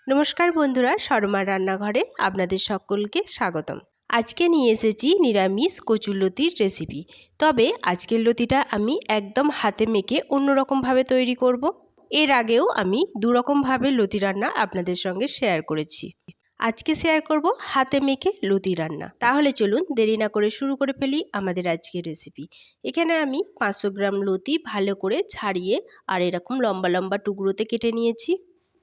নমস্কার বন্ধুরা, শর্মার রান্নাঘরে আপনাদের সকলকে স্বাগতম। আজকে নিয়ে এসেছি নিরামিষ কচুরলতির রেসিপি। তবে আজকের লতিটা আমি একদম হাতে মেখে অন্যরকমভাবে তৈরি করব। এর আগেও আমি দুরকমভাবে লতি রান্না আপনাদের সঙ্গে শেয়ার করেছি। আজকে শেয়ার করব হাতে মেখে লতি রান্না। তাহলে চলুন দেরি না করে শুরু করে ফেলি আমাদের আজকের রেসিপি। এখানে আমি 500 গ্রাম লতি ভালো করে ছাড়িয়ে আর এরকম লম্বা লম্বা টুকরোতে কেটে নিয়েছি।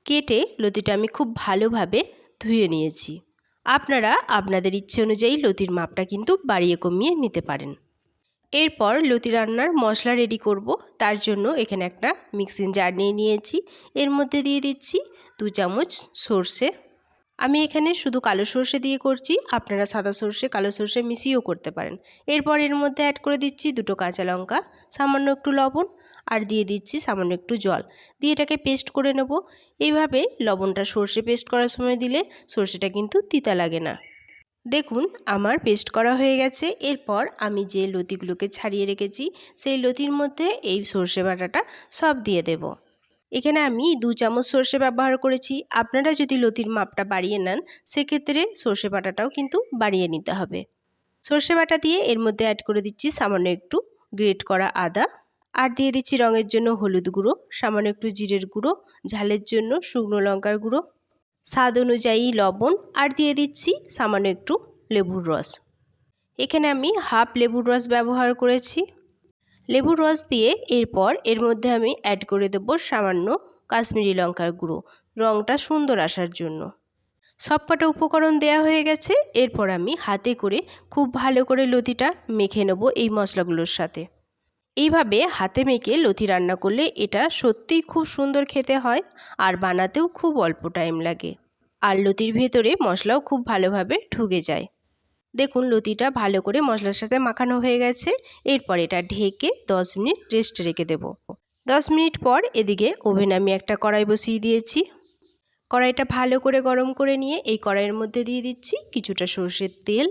কেটে লতিটা আমি খুব ভালোভাবে ধুয়ে নিয়েছি। আপনারা আপনাদের ইচ্ছে অনুযায়ী লতির মাপটা কিন্তু বাড়িয়ে কমিয়ে নিতে পারেন। এরপর লতি রান্নার মশলা রেডি করব। তার জন্য এখানে একটা মিক্সিং জার নিয়ে নিয়েছি। এর মধ্যে দিয়ে দিচ্ছি 2 চামচ সর্ষে। আমি এখানে শুধু কালো সর্ষে দিয়ে করছি, আপনারা সাদা সর্ষে কালো সর্ষে মিশিয়েও করতে পারেন। এরপর এর মধ্যে অ্যাড করে দিচ্ছি 2টো কাঁচা লঙ্কা, সামান্য একটু লবণ আর দিয়ে দিচ্ছি সামান্য একটু জল, দিয়ে এটাকে পেস্ট করে নেব। এইভাবে লবণটা সর্ষে পেস্ট করার সময় দিলে সর্ষেটা কিন্তু তিতা লাগে না। দেখুন আমার পেস্ট করা হয়ে গেছে। এরপর আমি যে লতিগুলোকে ছাড়িয়ে রেখেছি সেই লতির মধ্যে এই সর্ষে বাটাটা সব দিয়ে দেব। এখানে আমি 2 চামচ সর্ষে ব্যবহার করেছি। আপনারা যদি লতির মাপটা বাড়িয়ে নেন সেক্ষেত্রে সর্ষে বাটাটাও কিন্তু বাড়িয়ে নিতে হবে। সর্ষে বাটা দিয়ে এর মধ্যে অ্যাড করে দিচ্ছি সামান্য একটু গ্রেট করা আদা, আর দিয়ে দিচ্ছি রঙের জন্য হলুদ গুঁড়ো, সামান্য একটু জিরের গুঁড়ো, ঝালের জন্য শুকনো লঙ্কার গুঁড়ো, স্বাদ অনুযায়ী লবণ, আর দিয়ে দিচ্ছি সামান্য একটু লেবুর রস। এখানে আমি হাফ লেবুর রস ব্যবহার করেছি। লেবুর রস দিয়ে এরপর এর মধ্যে আমি অ্যাড করে দেব সামান্য কাশ্মীরি লঙ্কার গুঁড়ো, রঙটা সুন্দর আসার জন্য। সবকটা উপকরণ দেয়া হয়ে গেছে। এরপর আমি হাতে করে খুব ভালো করে লতিটা মেখে নেব এই মশলাগুলোর সাথে। এইভাবে হাতে মেখে লতি রান্না করলে এটা সত্যিই খুব সুন্দর খেতে হয়, আর বানাতেও খুব অল্প টাইম লাগে, আর লতির ভেতরে মশলাও খুব ভালোভাবে ঢুকে যায়। দেখুন লতিটা ভালো করে মশলার সাথে মাখানো হয়ে গেছে। এরপর এটা ঢেকে 10 মিনিট রেস্টে রেখে দেব। 10 মিনিট পর এদিকে ওভেনে আমি একটা কড়াই বসিয়ে দিয়েছি। কড়াইটা ভালো করে গরম করে নিয়ে এই কড়াইয়ের মধ্যে দিয়ে দিচ্ছি কিছুটা সর্ষের তেল।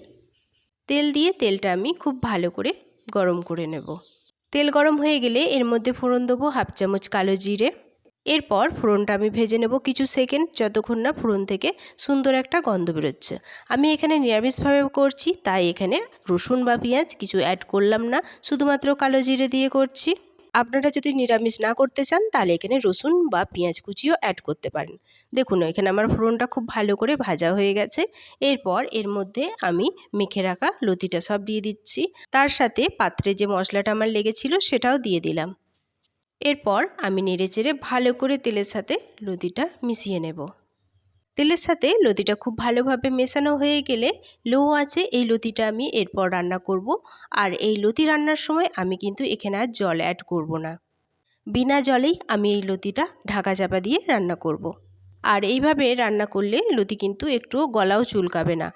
তেল দিয়ে তেলটা আমি খুব ভালো করে গরম করে নেব। তেল গরম হয়ে গেলে এর মধ্যে ফোড়ন দেবো 1/2 চামচ কালো জিরে। এরপর ফোড়নটা আমি ভেজে নেব কিছু সেকেন্ড, যতক্ষণ না ফোড়ন থেকে সুন্দর একটা গন্ধ বেরোচ্ছে। আমি এখানে নিরামিষভাবে করছি, তাই এখানে রসুন বা পেঁয়াজ কিছু অ্যাড করলাম না, শুধুমাত্র কালো জিরে দিয়ে করছি। আপনারা যদি নিরামিষ না করতে চান তাহলে এখানে রসুন বা পেঁয়াজ কুচিও অ্যাড করতে পারেন। দেখুন এখানে আমার ফোড়নটা খুব ভালো করে ভাজা হয়ে গেছে। এরপর এর মধ্যে আমি মেখে রাখা লতিটা সব দিয়ে দিচ্ছি। তার সাথে পাত্রে যে মশলাটা আমার লেগেছিল সেটাও দিয়ে দিলাম। এরপর আমি নেড়েচেড়ে ভালো করে তেলের সাথে লতিটা মিশিয়ে নেব। তেলের সাথে লতিটা খুব ভালোভাবে মেশানো হয়ে গেলে লো আঁচে এই লতিটা আমি এরপর রান্না করব। আর এই লতি রান্নার সময় আমি কিন্তু এখানে আর জল অ্যাড করব না। বিনা জলেই আমি এই লতিটা ঢাকা চাপা দিয়ে রান্না করব। আর এইভাবে রান্না করলে লতি কিন্তু একটুও গলাও চুলকাবে না।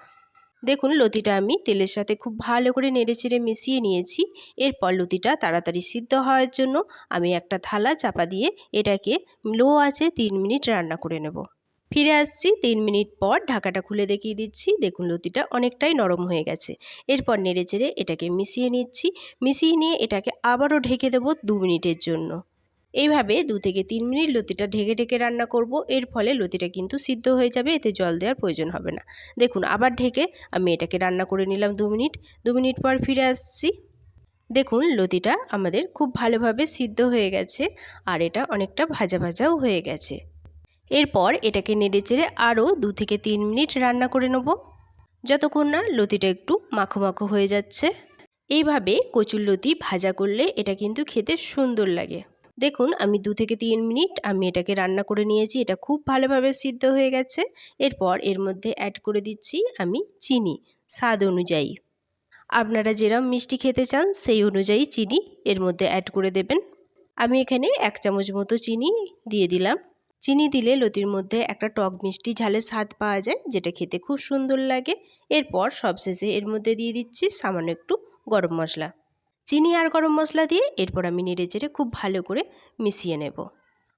দেখুন লতিটা আমি তেলের সাথে খুব ভালো করে নেড়েচেড়ে মিশিয়ে নিয়েছি। এরপর লতিটা তাড়াতাড়ি সিদ্ধ হওয়ার জন্য আমি একটা থালা চাপা দিয়ে এটাকে লো আঁচে 3 মিনিট রান্না করে নেব। ফিরে আসছি 3 মিনিট পর, ঢাকাটা খুলে দেখিয়ে দিচ্ছি। দেখুন লতিটা অনেকটাই নরম হয়ে গেছে। এরপর নেড়েচেড়ে এটাকে মিশিয়ে নিচ্ছি। মিশিয়ে নিয়ে এটাকে আবারও ঢেকে দেবো 2 মিনিটের জন্য। এইভাবে 2 থেকে 3 মিনিট লতিটা ঢেকে ঢেকে রান্না করব। এর ফলে লতিটা কিন্তু সিদ্ধ হয়ে যাবে, এতে জল দেওয়ার প্রয়োজন হবে না। দেখুন আবার ঢেকে আমি এটাকে রান্না করে নিলাম 2 মিনিট। 2 মিনিট পর ফিরে আসছি। দেখুন লতিটা আমাদের খুব ভালোভাবে সিদ্ধ হয়ে গেছে, আর এটা অনেকটা ভাজা ভাজাও হয়ে গেছে। এরপর এটাকে নেড়েচেড়ে আরও 2 থেকে 3 মিনিট রান্না করে নেব, যতক্ষণ না লতিটা একটু মাখো মাখো হয়ে যাচ্ছে। এইভাবে কচুর লতি ভাজা করলে এটা কিন্তু খেতে সুন্দর লাগে। দেখুন আমি 2 থেকে 3 মিনিট আমি এটাকে রান্না করে নিয়েছি। এটা খুব ভালোভাবে সিদ্ধ হয়ে গেছে। এরপর এর মধ্যে অ্যাড করে দিচ্ছি আমি চিনি স্বাদ অনুযায়ী। আপনারা যেরকম মিষ্টি খেতে চান সেই অনুযায়ী চিনি এর মধ্যে অ্যাড করে দেবেন। আমি এখানে 1 চামচ মতো চিনি দিয়ে দিলাম। চিনি দিলে লতির মধ্যে একটা টক মিষ্টি ঝালের স্বাদ পাওয়া যায়, যেটা খেতে খুব সুন্দর লাগে। এরপর সবশেষে এর মধ্যে দিয়ে দিচ্ছি সামান্য একটু গরম মশলা। চিনি আর গরম মশলা দিয়ে এরপর আমি নেড়েচেড়ে খুব ভালো করে মিশিয়ে নেব।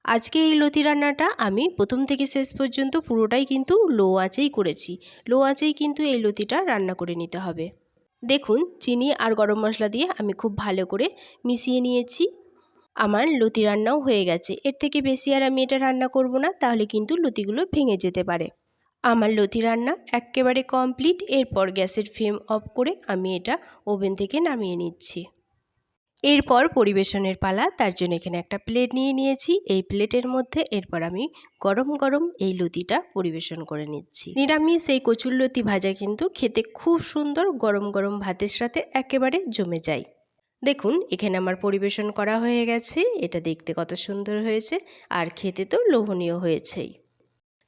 আজকে এই লতি রান্নাটা আমি প্রথম থেকে শেষ পর্যন্ত পুরোটাই কিন্তু লো আঁচেই করেছি। লো আঁচেই কিন্তু এই লতিটা রান্না করে নিতে হবে। দেখুন চিনি আর গরম মশলা দিয়ে আমি খুব ভালো করে মিশিয়ে নিয়েছি। আমার লতি রান্নাও হয়ে গেছে। এর থেকে বেশি আর আমি এটা রান্না করব না, তাহলে কিন্তু লতিগুলো ভেঙে যেতে পারে। আমার লতি রান্না একেবারে কমপ্লিট। এরপর গ্যাসের ফ্লেম অফ করে আমি এটা ওভেন থেকে নামিয়ে নিচ্ছি। এরপর পরিবেশনের পালা। তার জন্য এখানে একটা প্লেট নিয়ে নিয়েছি। এই প্লেটের মধ্যে এরপর আমি গরম গরম এই লতিটা পরিবেশন করে নিচ্ছি। নিরামিষ এই কচুরলতি ভাজা কিন্তু খেতে খুব সুন্দর, গরম গরম ভাতের সাথে একেবারে জমে যায়। দেখুন এখানে আমার পরিবেশন করা হয়ে গেছে। এটা দেখতে কত সুন্দর হয়েছে আর খেতে তো লোভনীয় হয়েছেই।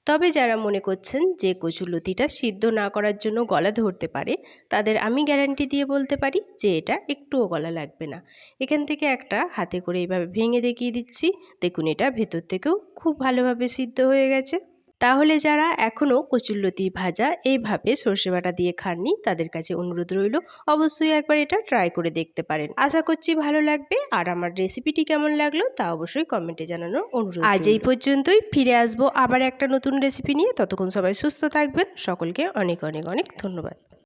তবে যারা মনে করছেন যে কচুরলতিটা সিদ্ধ না করার জন্য গলা ধরতে পারে, তাদের আমি গ্যারান্টি দিয়ে বলতে পারি যে এটা একটুও গলা লাগবে না। এখান থেকে একটা হাতে করে এইভাবে ভেঙে দেখিয়ে দিচ্ছি। দেখুন এটা ভেতর থেকেও খুব ভালোভাবে সিদ্ধ হয়ে গেছে। তাহলে যারা এখনও কচুরলতি ভাজা এইভাবে সর্ষে বাটা দিয়ে খাননি, তাদের কাছে অনুরোধ রইল অবশ্যই একবার এটা ট্রাই করে দেখতে পারেন। আশা করছি ভালো লাগবে। আর আমার রেসিপিটি কেমন লাগলো তা অবশ্যই কমেন্টে জানানোর অনুরোধ। আজ এই পর্যন্তই। ফিরে আসবো আবার একটা নতুন রেসিপি নিয়ে। ততক্ষণ সবাই সুস্থ থাকবেন। সকলকে অনেক অনেক অনেক ধন্যবাদ।